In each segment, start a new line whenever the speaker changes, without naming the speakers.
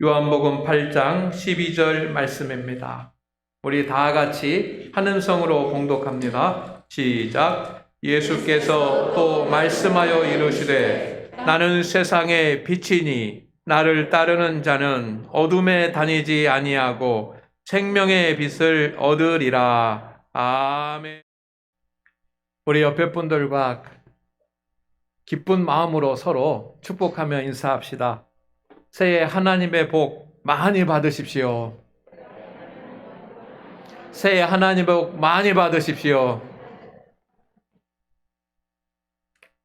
요한복음 8장 12절 말씀입니다. 우리 다 같이 한 음성으로 봉독합니다. 시작. 예수께서 또 말씀하여 이르시되 나는 세상의 빛이니 나를 따르는 자는 어둠에 다니지 아니하고 생명의 빛을 얻으리라. 아멘. 우리 옆에 분들과 기쁜 마음으로 서로 축복하며 인사합시다. 새해 하나님의 복 많이 받으십시오. 새해 하나님의 복 많이 받으십시오.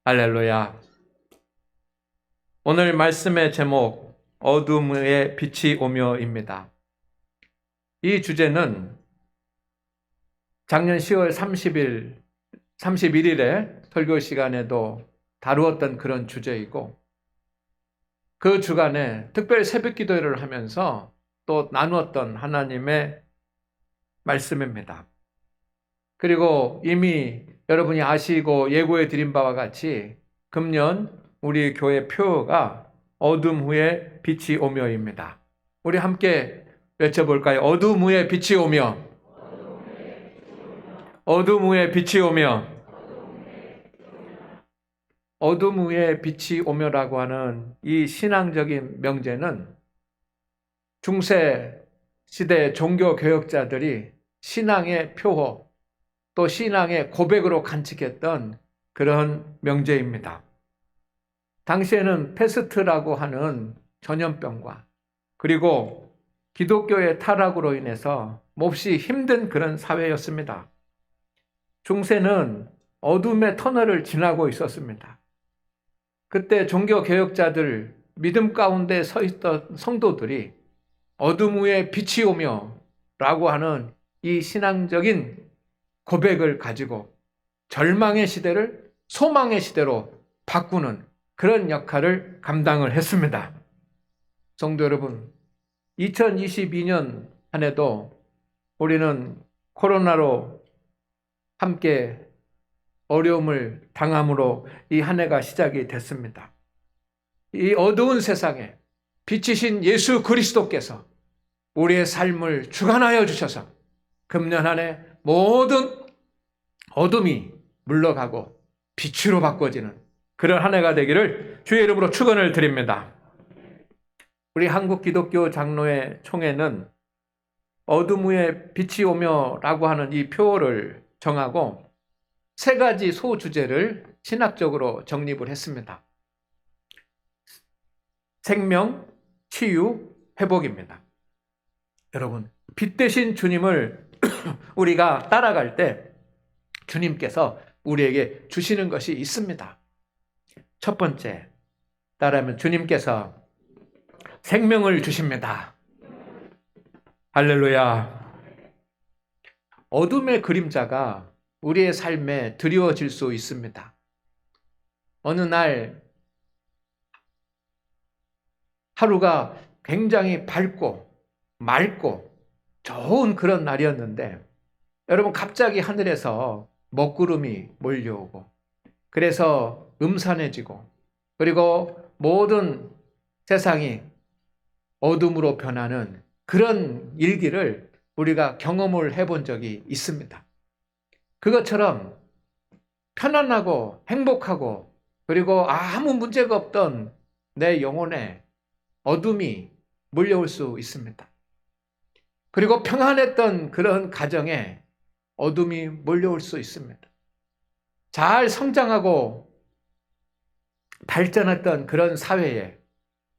할렐루야. 오늘 말씀의 제목 어둠의 빛이 오며입니다. 이 주제는 작년 10월 31일에 설교 시간에도 다루었던 그런 주제이고 그 주간에 특별 새벽 기도회를 하면서 또 나누었던 하나님의 말씀입니다. 그리고 이미 여러분이 아시고 예고해 드린 바와 같이 금년 우리 교회 표어가 어둠 후에 빛이 오며입니다. 우리 함께 외쳐볼까요? 어둠 후에 빛이 오며. 어둠 후에 빛이 오며. 어둠 후에 빛이 오며라고 하는 이 신앙적인 명제는 중세 시대 종교 개혁자들이 신앙의 표호 또 신앙의 고백으로 간직했던 그런 명제입니다. 당시에는 패스트라고 하는 전염병과 그리고 기독교의 타락으로 인해서 몹시 힘든 그런 사회였습니다. 중세는 어둠의 터널을 지나고 있었습니다. 그때 종교개혁자들, 믿음 가운데 서 있던 성도들이 어둠 위에 빛이 오며 라고 하는 이 신앙적인 고백을 가지고 절망의 시대를 소망의 시대로 바꾸는 그런 역할을 감당을 했습니다. 성도 여러분, 2022년 한 해도 우리는 코로나로 함께 어려움을 당함으로 이 한 해가 시작이 됐습니다. 이 어두운 세상에 빛이신 예수 그리스도께서 우리의 삶을 주관하여 주셔서 금년 한 해 모든 어둠이 물러가고 빛으로 바꿔지는 그런 한 해가 되기를 주의 이름으로 축원을 드립니다. 우리 한국 기독교 장로회 총회는 어둠 후에 빛이 오며라고 하는 이 표어를 정하고 세 가지 소주제를 신학적으로 정립을 했습니다. 생명, 치유, 회복입니다. 여러분, 빛 대신 주님을 우리가 따라갈 때 주님께서 우리에게 주시는 것이 있습니다. 첫 번째, 따라하면 주님께서 생명을 주십니다. 할렐루야. 어둠의 그림자가 우리의 삶에 드리워질 수 있습니다. 어느 날 하루가 굉장히 밝고 맑고 좋은 그런 날이었는데 여러분 갑자기 하늘에서 먹구름이 몰려오고 그래서 음산해지고 그리고 모든 세상이 어둠으로 변하는 그런 일기를 우리가 경험을 해본 적이 있습니다. 그것처럼 편안하고 행복하고 그리고 아무 문제가 없던 내 영혼에 어둠이 몰려올 수 있습니다. 그리고 평안했던 그런 가정에 어둠이 몰려올 수 있습니다. 잘 성장하고 발전했던 그런 사회에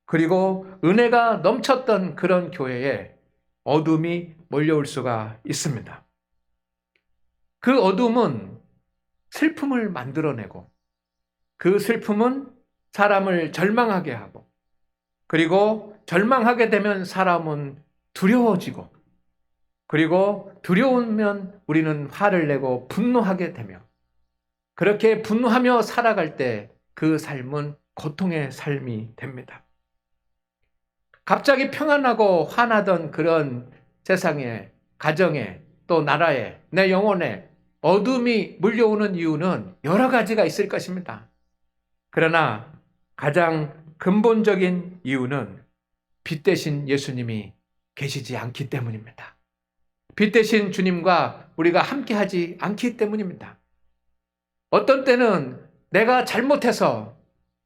그리고 은혜가 넘쳤던 그런 교회에 어둠이 몰려올 수가 있습니다. 그 어둠은 슬픔을 만들어내고 그 슬픔은 사람을 절망하게 하고 그리고 절망하게 되면 사람은 두려워지고 그리고 두려우면 우리는 화를 내고 분노하게 되며 그렇게 분노하며 살아갈 때 그 삶은 고통의 삶이 됩니다. 갑자기 평안하고 환하던 그런 세상에 가정에 또 나라에 내 영혼에 어둠이 물려오는 이유는 여러 가지가 있을 것입니다. 그러나 가장 근본적인 이유는 빛 대신 예수님이 계시지 않기 때문입니다. 빛 대신 주님과 우리가 함께하지 않기 때문입니다. 어떤 때는 내가 잘못해서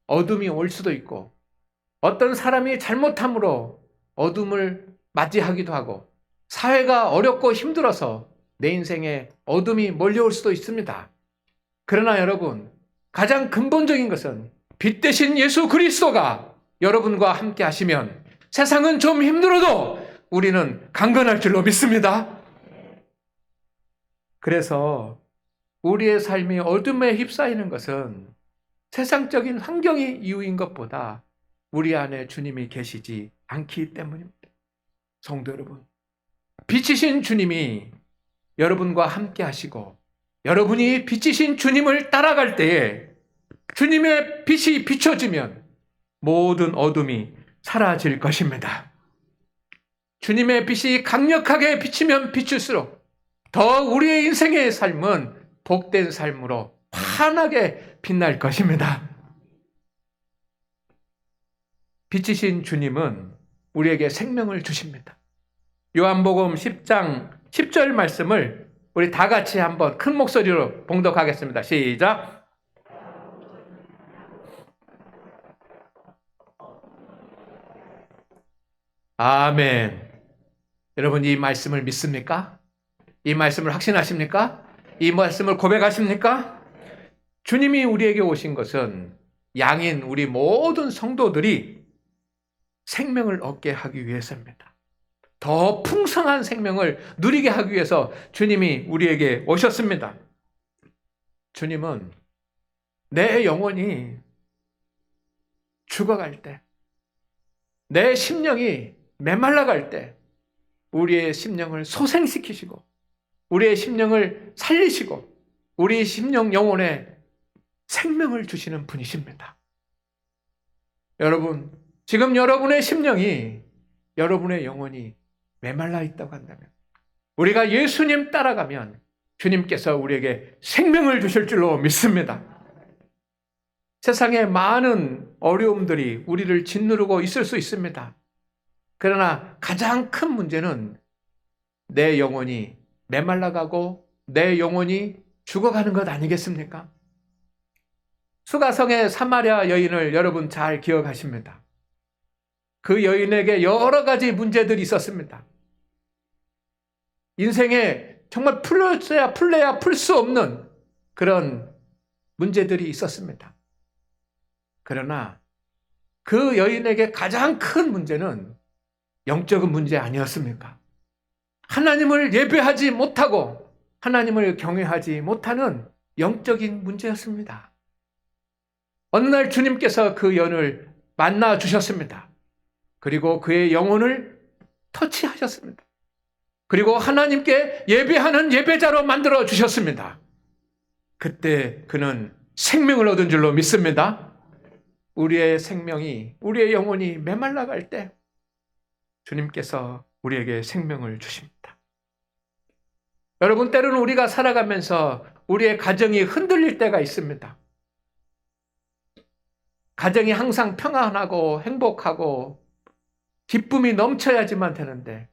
어둠이 올 수도 있고, 어떤 사람이 잘못함으로 어둠을 맞이하기도 하고, 사회가 어렵고 힘들어서 내 인생에 어둠이 몰려올 수도 있습니다. 그러나 여러분, 가장 근본적인 것은 빛 대신 예수 그리스도가 여러분과 함께 하시면 세상은 좀 힘들어도 우리는 강건할 줄로 믿습니다. 그래서 우리의 삶이 어둠에 휩싸이는 것은 세상적인 환경이 이유인 것보다 우리 안에 주님이 계시지 않기 때문입니다. 성도 여러분, 빛이신 주님이 여러분과 함께 하시고 여러분이 빛이신 주님을 따라갈 때에 주님의 빛이 비춰지면 모든 어둠이 사라질 것입니다. 주님의 빛이 강력하게 비치면 비칠수록 더 우리의 인생의 삶은 복된 삶으로 환하게 빛날 것입니다. 빛이신 주님은 우리에게 생명을 주십니다. 요한복음 10장 10절 말씀을 우리 다 같이 한번 큰 목소리로 봉독하겠습니다. 시작. 아멘. 여러분, 이 말씀을 믿습니까? 이 말씀을 확신하십니까? 이 말씀을 고백하십니까? 주님이 우리에게 오신 것은 양인 우리 모든 성도들이 생명을 얻게 하기 위해서입니다. 더 풍성한 생명을 누리게 하기 위해서 주님이 우리에게 오셨습니다. 주님은 내 영혼이 죽어갈 때, 내 심령이 메말라갈 때 우리의 심령을 소생시키시고 우리의 심령을 살리시고 우리 심령 영혼에 생명을 주시는 분이십니다. 여러분, 지금 여러분의 심령이, 여러분의 영혼이 메말라 있다고 한다면, 우리가 예수님 따라가면 주님께서 우리에게 생명을 주실 줄로 믿습니다. 세상에 많은 어려움들이 우리를 짓누르고 있을 수 있습니다. 그러나 가장 큰 문제는 내 영혼이 메말라가고 내 영혼이 죽어가는 것 아니겠습니까? 수가성의 사마리아 여인을 여러분 잘 기억하십니다. 그 여인에게 여러 가지 문제들이 있었습니다. 인생에 정말 풀어야 풀 수 없는 그런 문제들이 있었습니다. 그러나 그 여인에게 가장 큰 문제는 영적인 문제 아니었습니까? 하나님을 예배하지 못하고 하나님을 경외하지 못하는 영적인 문제였습니다. 어느 날 주님께서 그 여인을 만나 주셨습니다. 그리고 그의 영혼을 터치하셨습니다. 그리고 하나님께 예배하는 예배자로 만들어 주셨습니다. 그때 그는 생명을 얻은 줄로 믿습니다. 우리의 생명이, 우리의 영혼이 메말라갈 때 주님께서 우리에게 생명을 주십니다. 여러분, 때로는 우리가 살아가면서 우리의 가정이 흔들릴 때가 있습니다. 가정이 항상 평안하고 행복하고 기쁨이 넘쳐야지만 되는데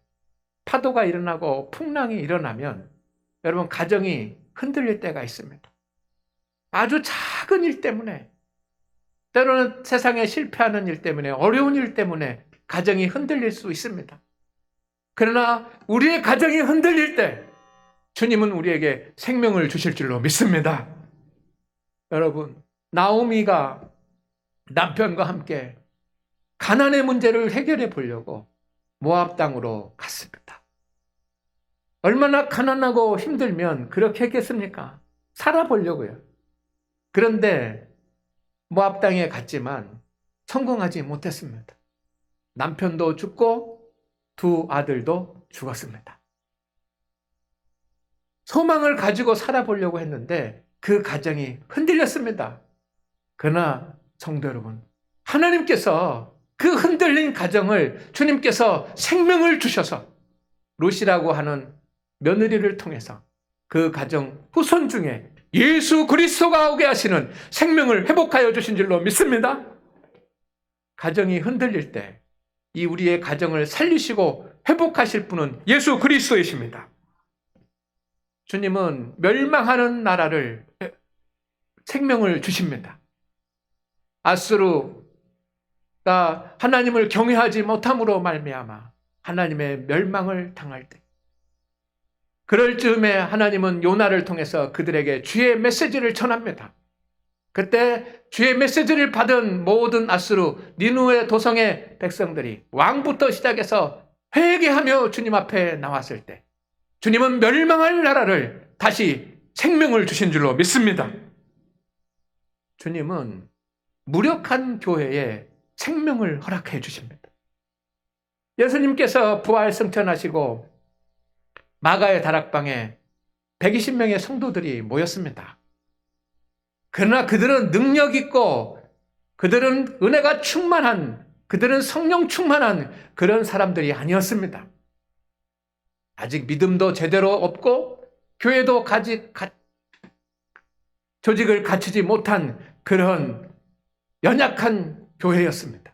파도가 일어나고 풍랑이 일어나면 여러분, 가정이 흔들릴 때가 있습니다. 아주 작은 일 때문에, 때로는 세상에 실패하는 일 때문에, 어려운 일 때문에 가정이 흔들릴 수 있습니다. 그러나 우리의 가정이 흔들릴 때 주님은 우리에게 생명을 주실 줄로 믿습니다. 여러분, 나오미가 남편과 함께 가난의 문제를 해결해 보려고 모압 땅으로 갔습니다. 얼마나 가난하고 힘들면 그렇게 했겠습니까? 살아보려고요. 그런데 모압 땅에 갔지만 성공하지 못했습니다. 남편도 죽고 두 아들도 죽었습니다. 소망을 가지고 살아보려고 했는데 그 가정이 흔들렸습니다. 그러나 성도 여러분, 하나님께서 그 흔들린 가정을 주님께서 생명을 주셔서 롯이라고 하는 며느리를 통해서 그 가정 후손 중에 예수 그리스도가 오게 하시는 생명을 회복하여 주신 줄로 믿습니다. 가정이 흔들릴 때 이 우리의 가정을 살리시고 회복하실 분은 예수 그리스도이십니다. 주님은 멸망하는 나라를 생명을 주십니다. 아수르가 하나님을 경외하지 못함으로 말미암아 하나님의 멸망을 당할 때, 그럴 즈음에 하나님은 요나를 통해서 그들에게 주의 메시지를 전합니다. 그때 주의 메시지를 받은 모든 아수르 니누의 도성의 백성들이 왕부터 시작해서 회개하며 주님 앞에 나왔을 때 주님은 멸망할 나라를 다시 생명을 주신 줄로 믿습니다. 주님은 무력한 교회에 생명을 허락해 주십니다. 예수님께서 부활 승천하시고 마가의 다락방에 120명의 성도들이 모였습니다. 그러나 그들은 능력 있고 그들은 은혜가 충만한, 그들은 성령 충만한 그런 사람들이 아니었습니다. 아직 믿음도 제대로 없고 교회도 조직을 갖추지 못한 그런 연약한 교회였습니다.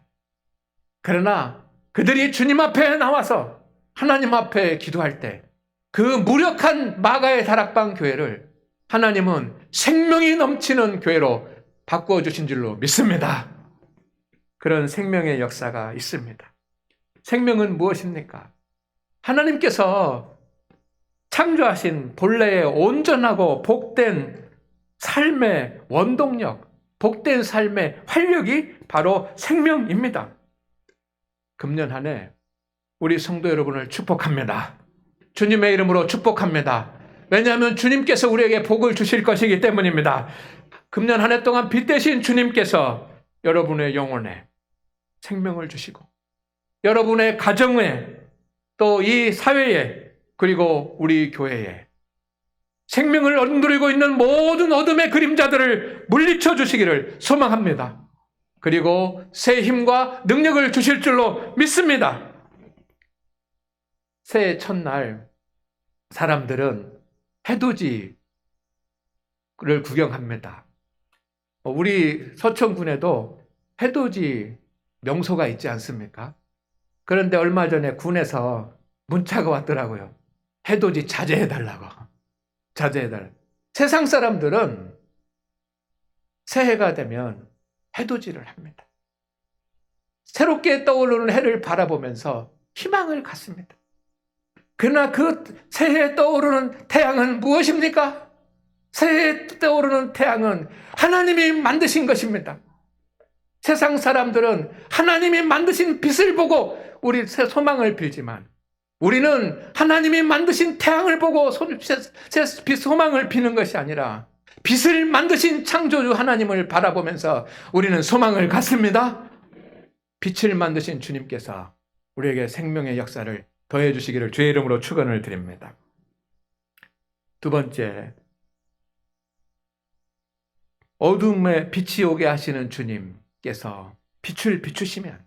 그러나 그들이 주님 앞에 나와서 하나님 앞에 기도할 때 그 무력한 마가의 다락방 교회를 하나님은 생명이 넘치는 교회로 바꾸어 주신 줄로 믿습니다. 그런 생명의 역사가 있습니다. 생명은 무엇입니까? 하나님께서 창조하신 본래의 온전하고 복된 삶의 원동력, 복된 삶의 활력이 바로 생명입니다. 금년 한 해 우리 성도 여러분을 축복합니다. 주님의 이름으로 축복합니다. 왜냐하면 주님께서 우리에게 복을 주실 것이기 때문입니다. 금년 한 해 동안 빛 대신 주님께서 여러분의 영혼에 생명을 주시고 여러분의 가정에 또 이 사회에 그리고 우리 교회에 생명을 얻누리고 있는 모든 어둠의 그림자들을 물리쳐 주시기를 소망합니다. 그리고 새 힘과 능력을 주실 줄로 믿습니다. 새해 첫날 사람들은 해돋이를 구경합니다. 우리 서천군에도 해돋이 명소가 있지 않습니까? 그런데 얼마 전에 군에서 문자가 왔더라고요. 해돋이 자제해달라고. 자제해달라고. 세상 사람들은 새해가 되면 해돋이를 합니다. 새롭게 떠오르는 해를 바라보면서 희망을 갖습니다. 그러나 그 새해에 떠오르는 태양은 무엇입니까? 새해에 떠오르는 태양은 하나님이 만드신 것입니다. 세상 사람들은 하나님이 만드신 빛을 보고 우리 소망을 빌지만 우리는 하나님이 만드신 태양을 보고 소망을 비는 것이 아니라 빛을 만드신 창조주 하나님을 바라보면서 우리는 소망을 갖습니다. 빛을 만드신 주님께서 우리에게 생명의 역사를 더해 주시기를 주의 이름으로 축원을 드립니다. 두 번째, 어둠에 빛이 오게 하시는 주님께서 빛을 비추시면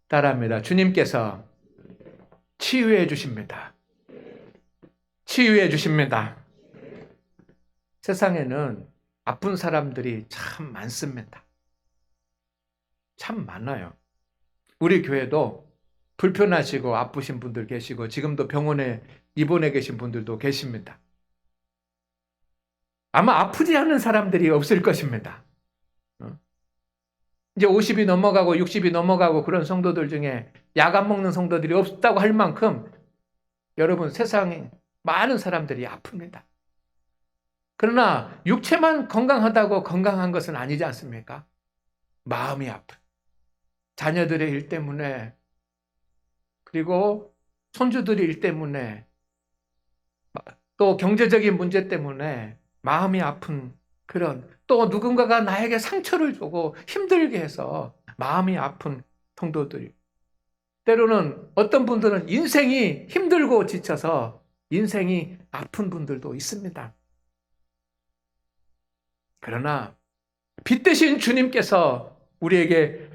따라합니다. 주님께서 치유해 주십니다. 치유해 주십니다. 세상에는 아픈 사람들이 참 많습니다. 참 많아요. 우리 교회도 불편하시고 아프신 분들 계시고 지금도 병원에 입원해 계신 분들도 계십니다. 아마 아프지 않은 사람들이 없을 것입니다. 이제 50이 넘어가고 60이 넘어가고 그런 성도들 중에 약 안 먹는 성도들이 없다고 할 만큼 여러분 세상에 많은 사람들이 아픕니다. 그러나 육체만 건강하다고 건강한 것은 아니지 않습니까? 마음이 아픈 자녀들의 일 때문에 그리고 손주들의 일 때문에 또 경제적인 문제 때문에 마음이 아픈 그런 또 누군가가 나에게 상처를 주고 힘들게 해서 마음이 아픈 성도들이 때로는 어떤 분들은 인생이 힘들고 지쳐서 인생이 아픈 분들도 있습니다. 그러나 빛 대신 주님께서 우리에게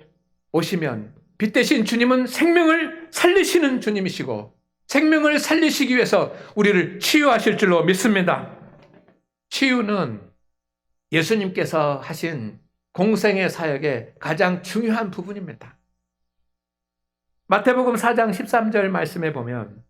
오시면 빛 대신 주님은 생명을 살리시는 주님이시고 생명을 살리시기 위해서 우리를 치유하실 줄로 믿습니다. 치유는 예수님께서 하신 공생의 사역의 가장 중요한 부분입니다. 마태복음 4장 13절 말씀에 보면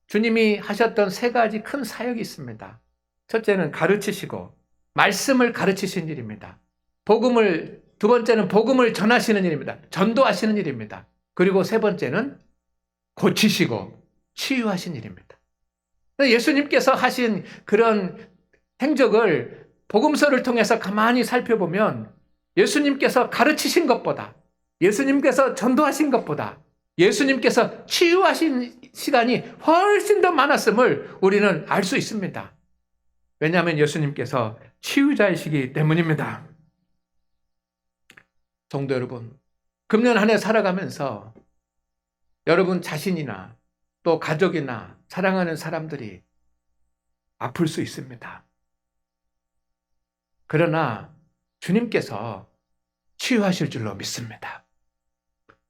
주님이 하셨던 세 가지 큰 사역이 있습니다. 첫째는 가르치시고 말씀을 가르치신 일입니다. 두 번째는 복음을 전하시는 일입니다. 전도하시는 일입니다. 그리고 세 번째는 고치시고 치유하신 일입니다. 예수님께서 하신 그런 행적을 복음서를 통해서 가만히 살펴보면 예수님께서 가르치신 것보다, 예수님께서 전도하신 것보다, 예수님께서 치유하신 시간이 훨씬 더 많았음을 우리는 알 수 있습니다. 왜냐하면 예수님께서 치유자이시기 때문입니다. 성도 여러분, 금년 한 해 살아가면서 여러분 자신이나 또 가족이나 사랑하는 사람들이 아플 수 있습니다. 그러나 주님께서 치유하실 줄로 믿습니다.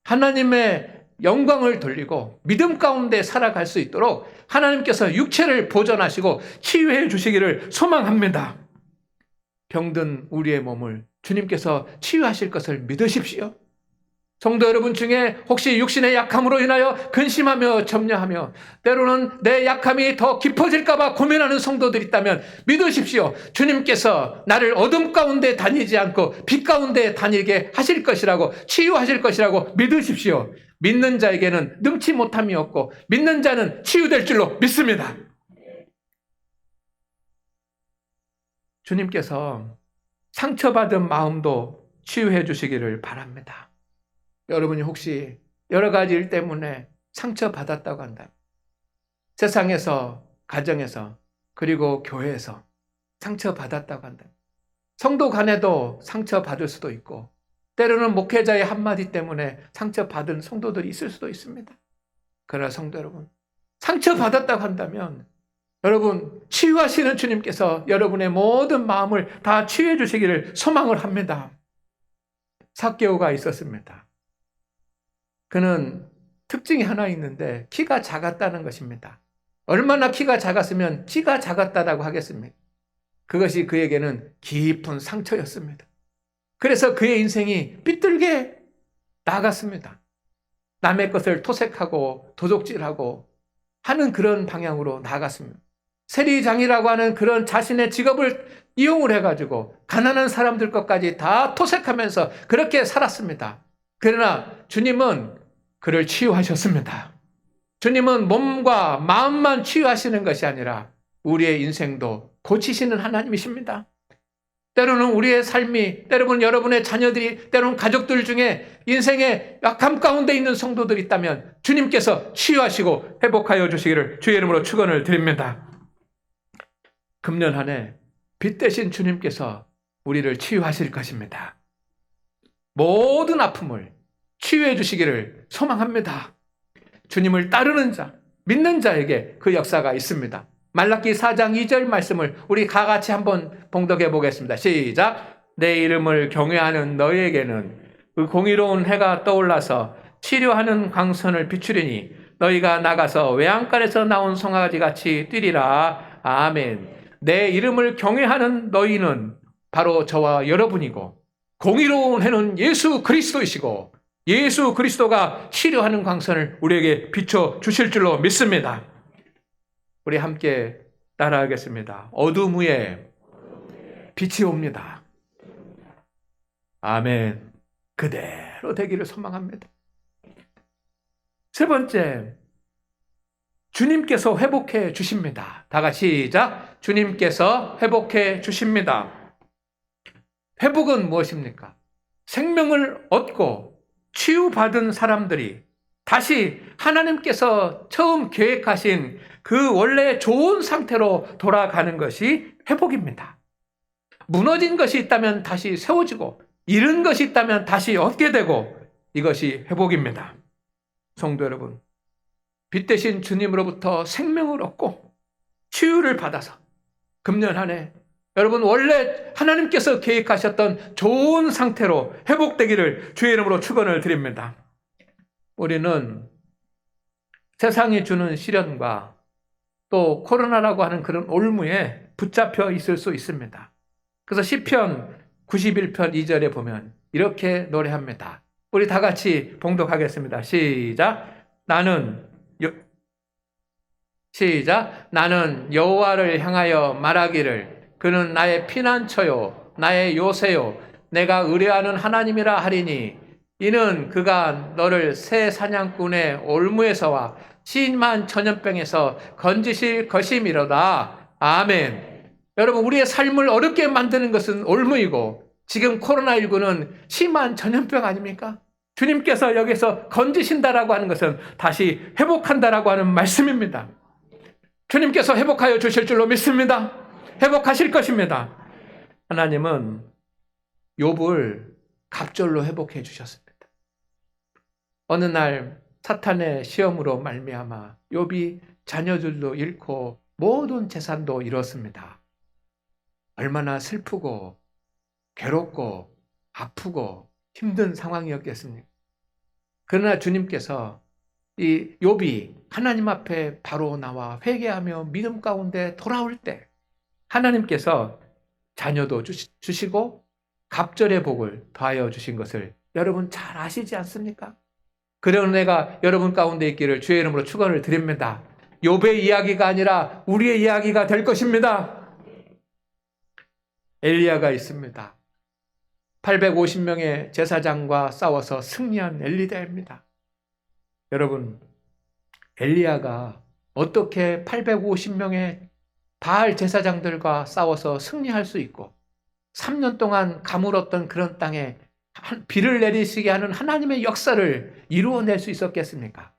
하나님의 영광을 돌리고 믿음 가운데 살아갈 수 있도록 하나님께서 육체를 보존하시고 치유해 주시기를 소망합니다. 병든 우리의 몸을 주님께서 치유하실 것을 믿으십시오. 성도 여러분 중에 혹시 육신의 약함으로 인하여 근심하며 염려하며 때로는 내 약함이 더 깊어질까 봐 고민하는 성도들이 있다면 믿으십시오. 주님께서 나를 어둠 가운데 다니지 않고 빛 가운데 다니게 하실 것이라고, 치유하실 것이라고 믿으십시오. 믿는 자에게는 능치 못함이 없고 믿는 자는 치유될 줄로 믿습니다. 주님께서 상처받은 마음도 치유해 주시기를 바랍니다. 여러분이 혹시 여러 가지 일 때문에 상처받았다고 한다면, 세상에서, 가정에서, 그리고 교회에서 상처받았다고 한다면, 성도 간에도 상처받을 수도 있고 때로는 목회자의 한마디 때문에 상처받은 성도들이 있을 수도 있습니다. 그러나 성도 여러분, 상처받았다고 한다면 여러분 치유하시는 주님께서 여러분의 모든 마음을 다 치유해 주시기를 소망을 합니다. 삭개오가 있었습니다. 그는 특징이 하나 있는데 키가 작았다는 것입니다. 얼마나 키가 작았으면 키가 작았다라고 하겠습니까? 그것이 그에게는 깊은 상처였습니다. 그래서 그의 인생이 삐뚤게 나갔습니다. 남의 것을 토색하고 도둑질하고 하는 그런 방향으로 나갔습니다. 세리장이라고 하는 그런 자신의 직업을 이용을 해가지고 가난한 사람들 것까지 다 토색하면서 그렇게 살았습니다. 그러나 주님은 그를 치유하셨습니다. 주님은 몸과 마음만 치유하시는 것이 아니라 우리의 인생도 고치시는 하나님이십니다. 때로는 우리의 삶이, 때로는 여러분의 자녀들이, 때로는 가족들 중에 인생의 약함 가운데 있는 성도들이 있다면 주님께서 치유하시고 회복하여 주시기를 주의 이름으로 축원을 드립니다. 금년 한 해 빛 대신 주님께서 우리를 치유하실 것입니다. 모든 아픔을 치유해 주시기를 소망합니다. 주님을 따르는 자, 믿는 자에게 그 역사가 있습니다. 말라기 4장 2절 말씀을 우리 다 같이 한번 봉독해 보겠습니다. 시작. 내 이름을 경외하는 너희에게는 그 공의로운 해가 떠올라서 치료하는 광선을 비추리니 너희가 나가서 외양간에서 나온 송아지같이 뛰리라. 아멘. 내 이름을 경외하는 너희는 바로 저와 여러분이고 공의로운 해는 예수 그리스도이시고 예수 그리스도가 치료하는 광선을 우리에게 비춰 주실 줄로 믿습니다. 우리 함께 따라하겠습니다. 어둠 위에 빛이 옵니다. 아멘. 그대로 되기를 소망합니다. 세 번째, 주님께서 회복해 주십니다. 다 같이 시작. 주님께서 회복해 주십니다. 회복은 무엇입니까? 생명을 얻고 치유받은 사람들이 다시 하나님께서 처음 계획하신 그 원래 좋은 상태로 돌아가는 것이 회복입니다. 무너진 것이 있다면 다시 세워지고 잃은 것이 있다면 다시 얻게 되고 이것이 회복입니다. 성도 여러분, 빛 대신 주님으로부터 생명을 얻고 치유를 받아서 금년 한 해 여러분 원래 하나님께서 계획하셨던 좋은 상태로 회복되기를 주의 이름으로 축원을 드립니다. 우리는 세상이 주는 시련과 또 코로나라고 하는 그런 올무에 붙잡혀 있을 수 있습니다. 그래서 시편 91편 2절에 보면 이렇게 노래합니다. 우리 다 같이 봉독하겠습니다. 시작. 시작. 나는 여호와를 향하여 말하기를 그는 나의 피난처요 나의 요새요 내가 의뢰하는 하나님이라 하리니 이는 그가 너를 새 사냥꾼의 올무에서와 심한 전염병에서 건지실 것이미로다. 아멘. 여러분, 우리의 삶을 어렵게 만드는 것은 올무이고 지금 코로나19는 심한 전염병 아닙니까? 주님께서 여기서 건지신다라고 하는 것은 다시 회복한다라고 하는 말씀입니다. 주님께서 회복하여 주실 줄로 믿습니다. 회복하실 것입니다. 하나님은 욥을 갑절로 회복해 주셨습니다. 어느 날 사탄의 시험으로 말미암아 욥이 자녀들도 잃고 모든 재산도 잃었습니다. 얼마나 슬프고 괴롭고 아프고 힘든 상황이었겠습니까? 그러나 주님께서 이 욥이 하나님 앞에 바로 나와 회개하며 믿음 가운데 돌아올 때 하나님께서 자녀도 주시고 갑절의 복을 더하여 주신 것을 여러분 잘 아시지 않습니까? 그런 은혜가 여러분 가운데 있기를 주의 이름으로 축원을 드립니다. 욥의 이야기가 아니라 우리의 이야기가 될 것입니다. 엘리야가 있습니다. 850명의 제사장과 싸워서 승리한 엘리야입니다. 여러분, 엘리야가 어떻게 850명의 바알 제사장들과 싸워서 승리할 수 있고 3년 동안 가물었던 그런 땅에 비를 내리시게 하는 하나님의 역사를 이루어낼 수 있었겠습니까?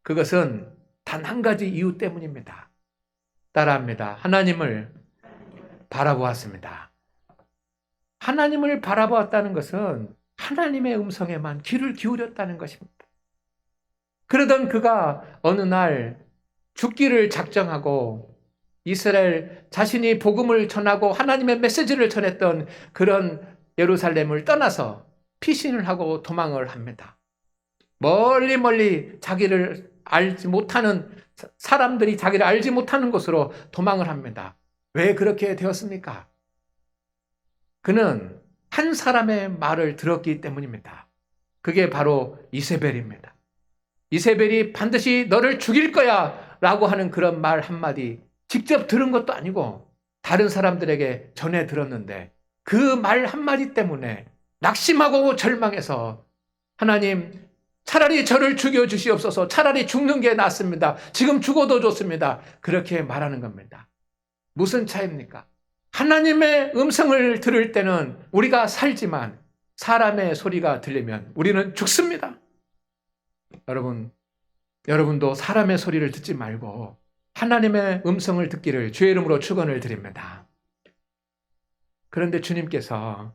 그것은 단 한 가지 이유 때문입니다. 따라합니다. 하나님을 바라보았습니다. 하나님을 바라보았다는 것은 하나님의 음성에만 귀를 기울였다는 것입니다. 그러던 그가 어느 날 죽기를 작정하고 이스라엘 자신이 복음을 전하고 하나님의 메시지를 전했던 그런 예루살렘을 떠나서 피신을 하고 도망을 합니다. 멀리 자기를 알지 못하는 사람들이 자기를 알지 못하는 곳으로 도망을 합니다. 왜 그렇게 되었습니까? 그는 한 사람의 말을 들었기 때문입니다. 그게 바로 이세벨입니다. 이세벨이 반드시 너를 죽일 거야 라고 하는 그런 말 한마디 직접 들은 것도 아니고 다른 사람들에게 전해 들었는데 그 말 한마디 때문에 낙심하고 절망해서 하나님 차라리 저를 죽여주시옵소서. 차라리 죽는 게 낫습니다. 지금 죽어도 좋습니다. 그렇게 말하는 겁니다. 무슨 차이입니까? 하나님의 음성을 들을 때는 우리가 살지만 사람의 소리가 들리면 우리는 죽습니다. 여러분도 사람의 소리를 듣지 말고 하나님의 음성을 듣기를 주의 이름으로 축원을 드립니다. 그런데 주님께서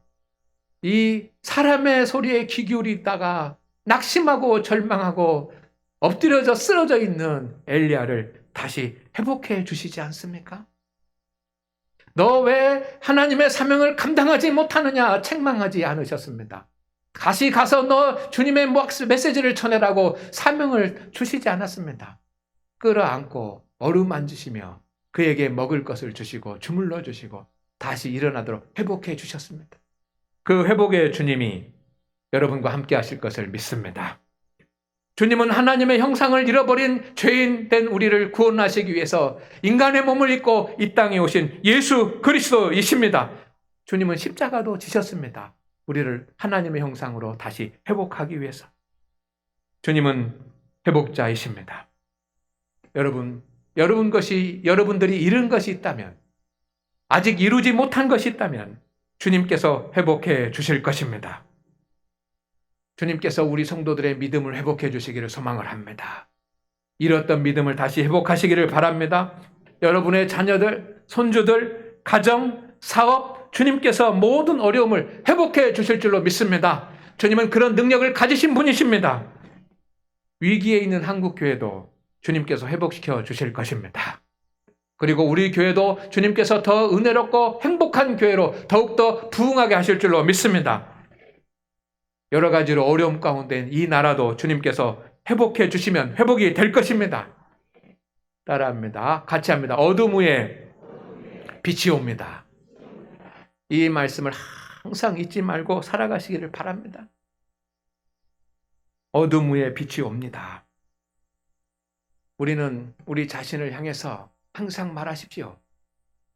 이 사람의 소리에 귀 기울이다가 낙심하고 절망하고 엎드려져 쓰러져 있는 엘리야를 다시 회복해 주시지 않습니까? 너 왜 하나님의 사명을 감당하지 못하느냐 책망하지 않으셨습니다. 다시 가서 너 주님의 메시지를 전해라고 사명을 주시지 않았습니다. 끌어안고 어루만지시며 그에게 먹을 것을 주시고 주물러 주시고 다시 일어나도록 회복해 주셨습니다. 그 회복의 주님이 여러분과 함께 하실 것을 믿습니다. 주님은 하나님의 형상을 잃어버린 죄인 된 우리를 구원하시기 위해서 인간의 몸을 입고 이 땅에 오신 예수 그리스도이십니다. 주님은 십자가도 지셨습니다. 우리를 하나님의 형상으로 다시 회복하기 위해서. 주님은 회복자이십니다. 여러분들이 잃은 것이 있다면, 아직 이루지 못한 것이 있다면 주님께서 회복해 주실 것입니다. 주님께서 우리 성도들의 믿음을 회복해 주시기를 소망을 합니다. 잃었던 믿음을 다시 회복하시기를 바랍니다. 여러분의 자녀들, 손주들, 가정, 사업, 주님께서 모든 어려움을 회복해 주실 줄로 믿습니다. 주님은 그런 능력을 가지신 분이십니다. 위기에 있는 한국교회도 주님께서 회복시켜 주실 것입니다. 그리고 우리 교회도 주님께서 더 은혜롭고 행복한 교회로 더욱더 부흥하게 하실 줄로 믿습니다. 여러 가지로 어려움 가운데 이 나라도 주님께서 회복해 주시면 회복이 될 것입니다. 따라합니다. 같이 합니다. 어둠 위에 빛이 옵니다. 이 말씀을 항상 잊지 말고 살아가시기를 바랍니다. 어둠 위에 빛이 옵니다. 우리는 우리 자신을 향해서 항상 말하십시오.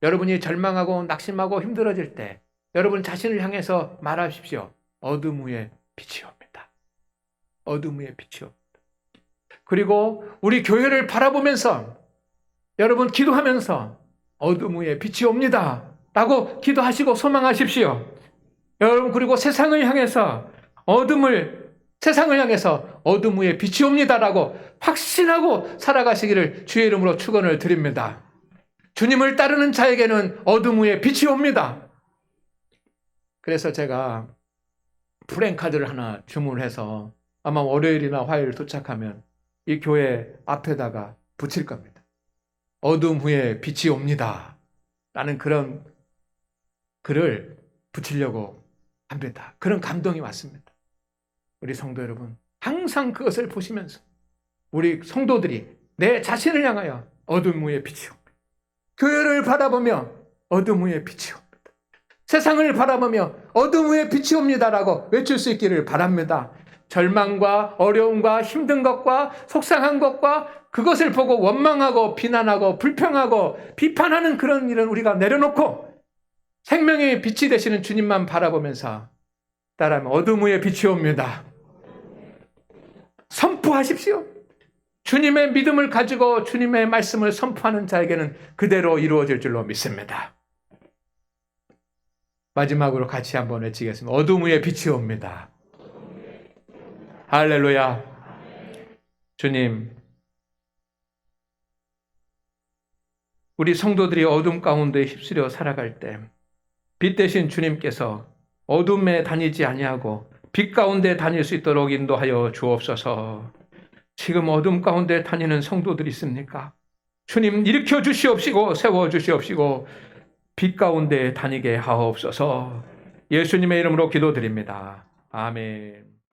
여러분이 절망하고 낙심하고 힘들어질 때 여러분 자신을 향해서 말하십시오. 어둠 위에 빛이 옵니다. 어둠 위에 빛이 옵니다. 그리고 우리 교회를 바라보면서 여러분 기도하면서 어둠 위에 빛이 옵니다 라고 기도하시고 소망하십시오. 여러분 그리고 세상을 향해서 어둠 위에 빛이 옵니다라고 확신하고 살아가시기를 주의 이름으로 축원을 드립니다. 주님을 따르는 자에게는 어둠 위에 빛이 옵니다. 그래서 제가 프랭카드를 하나 주문해서 아마 월요일이나 화요일 도착하면 이 교회 앞에다가 붙일 겁니다. 어둠 위에 빛이 옵니다 라는 그런 글을 붙이려고 합니다. 그런 감동이 왔습니다. 우리 성도 여러분, 항상 그것을 보시면서 우리 성도들이 내 자신을 향하여 어둠 위에 빛이 옵니다. 교회를 바라보며 어둠 위에 빛이 옵니다. 세상을 바라보며 어둠 위에 빛이 옵니다라고 외칠 수 있기를 바랍니다. 절망과 어려움과 힘든 것과 속상한 것과 그것을 보고 원망하고 비난하고 불평하고 비판하는 그런 일은 우리가 내려놓고 생명의 빛이 되시는 주님만 바라보면서 따라하면 어둠 위에 빛이 옵니다. 선포하십시오. 주님의 믿음을 가지고 주님의 말씀을 선포하는 자에게는 그대로 이루어질 줄로 믿습니다. 마지막으로 같이 한번 외치겠습니다. 어둠 위에 빛이 옵니다. 할렐루야. 주님, 우리 성도들이 어둠 가운데 휩쓸려 살아갈 때 빛 대신 주님께서 어둠에 다니지 아니하고 빛 가운데 다닐 수 있도록 인도하여 주옵소서. 지금 어둠 가운데 다니는 성도들이 있습니까? 주님 일으켜 주시옵시고 세워 주시옵시고 빛 가운데 다니게 하옵소서. 예수님의 이름으로 기도드립니다. 아멘.